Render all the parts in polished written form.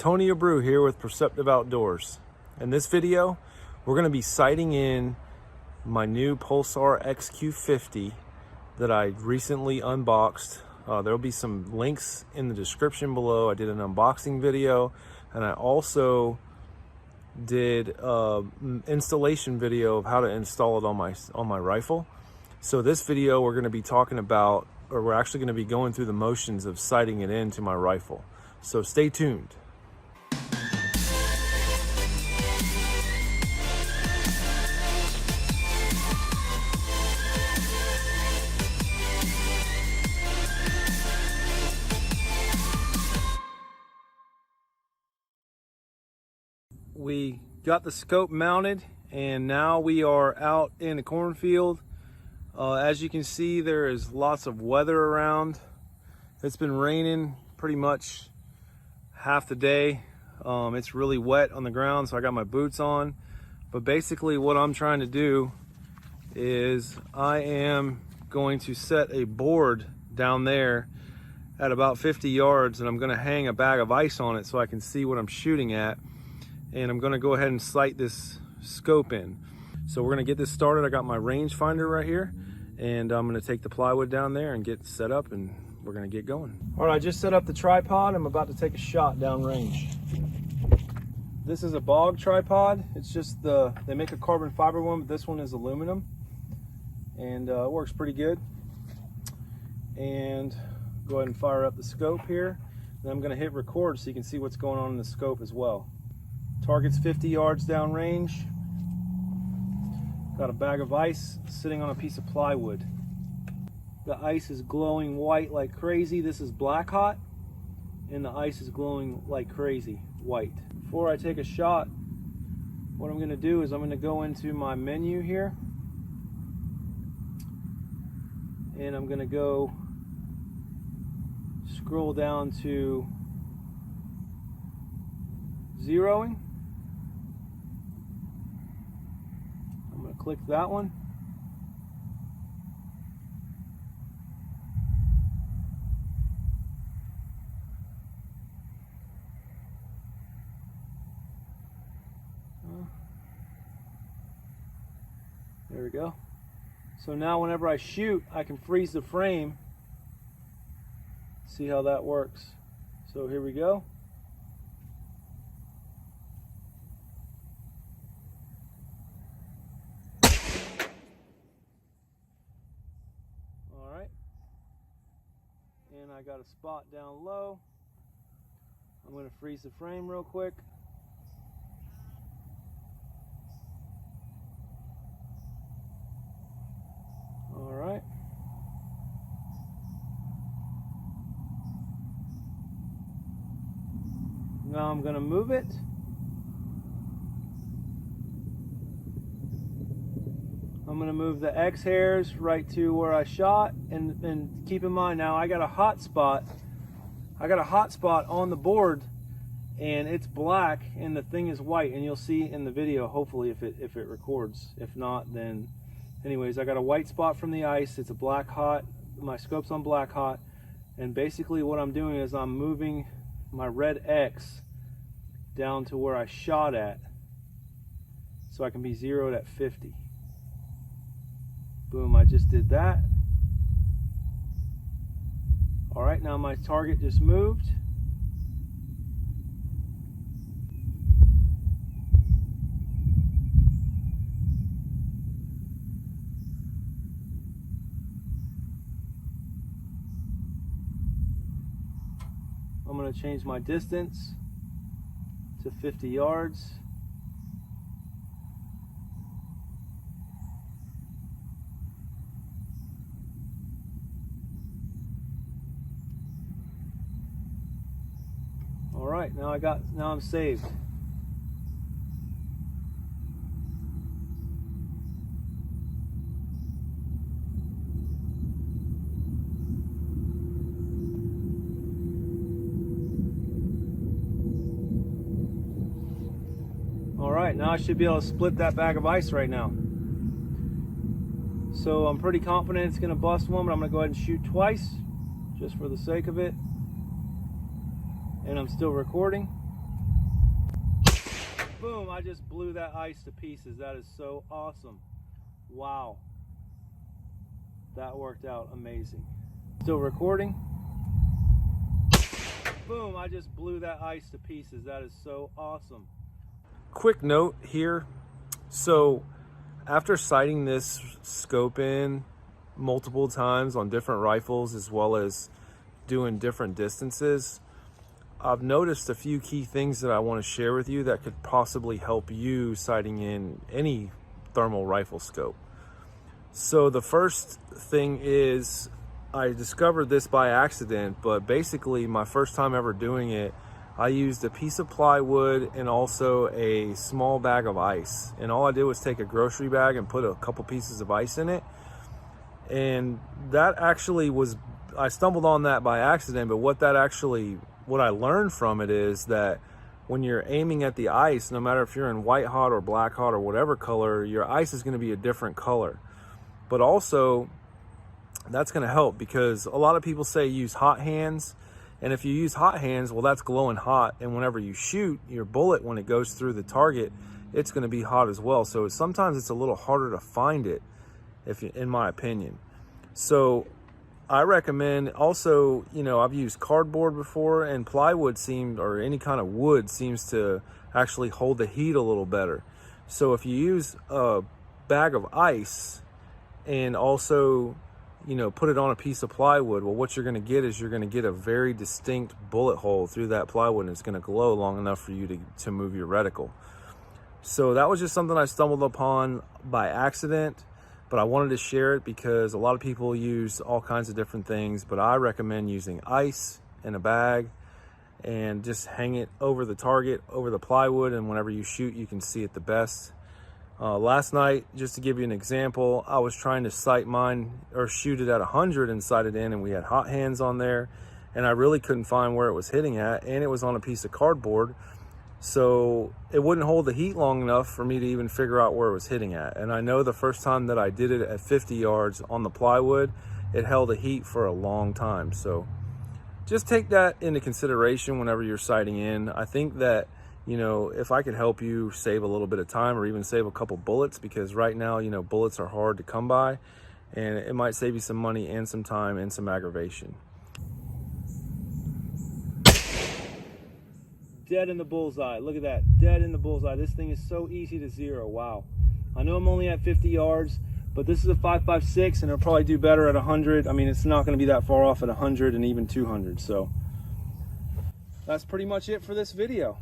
Tony Abreu here with Perceptive Outdoors. In this video, we're going to be sighting in my new Pulsar XQ50 that I recently unboxed. There'll be some links in the description below. I did an unboxing video, and I also did an installation video of how to install it on my rifle. So this video we're going to be talking about, or we're actually going to be going through the motions of sighting it into my rifle. So stay tuned. We got the scope mounted, and now we are out in the cornfield. As you can see, there is lots of weather around. It's been raining pretty much half the day. It's really wet on the ground, so I got my boots on. But basically what I'm trying to do is I am going to set a board down there at about 50 yards, and I'm going to hang a bag of ice on it so I can see what I'm shooting at. And I'm going to go ahead and sight this scope in. So we're going to get this started. I got my rangefinder right here, and I'm going to take the plywood down there and get set up, and we're going to get going. All right, I just set up the tripod. I'm about to take a shot downrange. This is a bog tripod. It's just they make a carbon fiber one, but this one is aluminum, and it works pretty good. And go ahead and fire up the scope here. Then I'm going to hit record so you can see what's going on in the scope as well. Target's 50 yards downrange. Got a bag of ice sitting on a piece of plywood. The ice is glowing white like crazy. This is black hot, and the ice is glowing like crazy white. Before I take a shot, what I'm going to do is I'm going to go into my menu here, and I'm going to go scroll down to zeroing. Click that one. There we go. So now whenever I shoot, I can freeze the frame. See how that works. So here we go. And I got a spot down low. I'm going to freeze the frame real quick. All right. Now I'm going to move it. I'm going to move the X hairs right to where I shot, and keep in mind now I got a hot spot. I got a hot spot on the board, and it's black and the thing is white, and you'll see in the video hopefully if it records. If not, then anyways, I got a white spot from the ice. It's a black hot. My scope's on black hot, and basically what I'm doing is I'm moving my red X down to where I shot at so I can be zeroed at 50. Boom, I just did that. All right, now my target just moved. I'm going to change my distance to 50 yards. All right, now I'm saved. All right, now I should be able to split that bag of ice right now. So I'm pretty confident it's gonna bust one, but I'm gonna go ahead and shoot twice, just for the sake of it. And I'm still recording. Boom, I just blew that ice to pieces. That is so awesome. Wow. That worked out amazing. Still recording? Boom, I just blew that ice to pieces. That is so awesome. Quick note here. So after sighting this scope in multiple times on different rifles as well as doing different distances, I've noticed a few key things that I want to share with you that could possibly help you sighting in any thermal rifle scope. So the first thing is, I discovered this by accident, but basically my first time ever doing it, I used a piece of plywood and also a small bag of ice. And all I did was take a grocery bag and put a couple pieces of ice in it. And that actually was, I stumbled on that by accident, but what I learned from it is that when you're aiming at the ice, no matter if you're in white hot or black hot or whatever color, your ice is going to be a different color. But also, that's going to help because a lot of people say use hot hands. And if you use hot hands, well, that's glowing hot. And whenever you shoot your bullet, when it goes through the target, it's going to be hot as well. So sometimes it's a little harder to find it, in my opinion. So I recommend also, I've used cardboard before, and plywood or any kind of wood seems to actually hold the heat a little better. So if you use a bag of ice and also, put it on a piece of plywood, well, what you're going to get is you're going to get a very distinct bullet hole through that plywood, and it's going to glow long enough for you to move your reticle. So that was just something I stumbled upon by accident, but I wanted to share it because a lot of people use all kinds of different things, but I recommend using ice in a bag and just hang it over the target, over the plywood, and whenever you shoot, you can see it the best. Last night, just to give you an example, I was trying to sight mine or shoot it at 100 and sight it in, and we had hot hands on there, and I really couldn't find where it was hitting at, and it was on a piece of cardboard, so it wouldn't hold the heat long enough for me to even figure out where it was hitting at. And I know the first time that I did it at 50 yards on the plywood, it held the heat for a long time. So just take that into consideration whenever you're sighting in. I think that if I could help you save a little bit of time or even save a couple bullets, because right now, bullets are hard to come by, and it might save you some money and some time and some aggravation. Dead in the bullseye. Look at that. Dead in the bullseye. This thing is so easy to zero. Wow. I know I'm only at 50 yards, but this is a 5.56, and it'll probably do better at 100. I mean, it's not going to be that far off at 100 and even 200. So that's pretty much it for this video.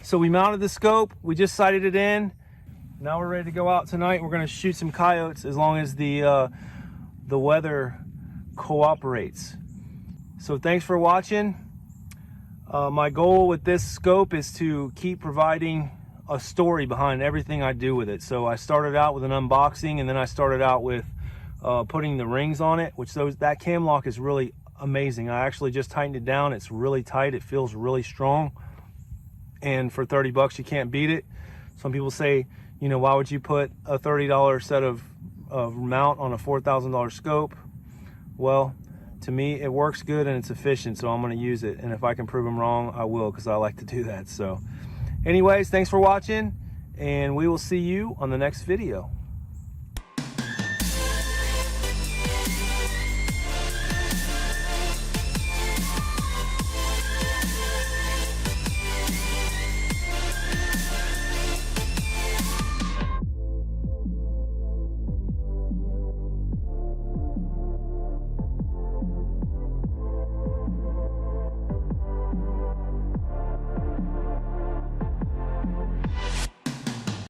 So we mounted the scope, we just sighted it in. Now we're ready to go out tonight. We're gonna shoot some coyotes as long as the weather cooperates. So thanks for watching. My goal with this scope is to keep providing a story behind everything I do with it. So I started out with an unboxing, and then I started out with putting the rings on it, which that cam lock is really amazing. I actually just tightened it down. It's really tight, it feels really strong. And for 30 bucks, you can't beat it. Some people say, why would you put a $30 set of mount on a $4,000 scope? Well, to me, it works good and it's efficient, so I'm gonna use it. And if I can prove them wrong, I will, because I like to do that. So anyways, thanks for watching, and we will see you on the next video.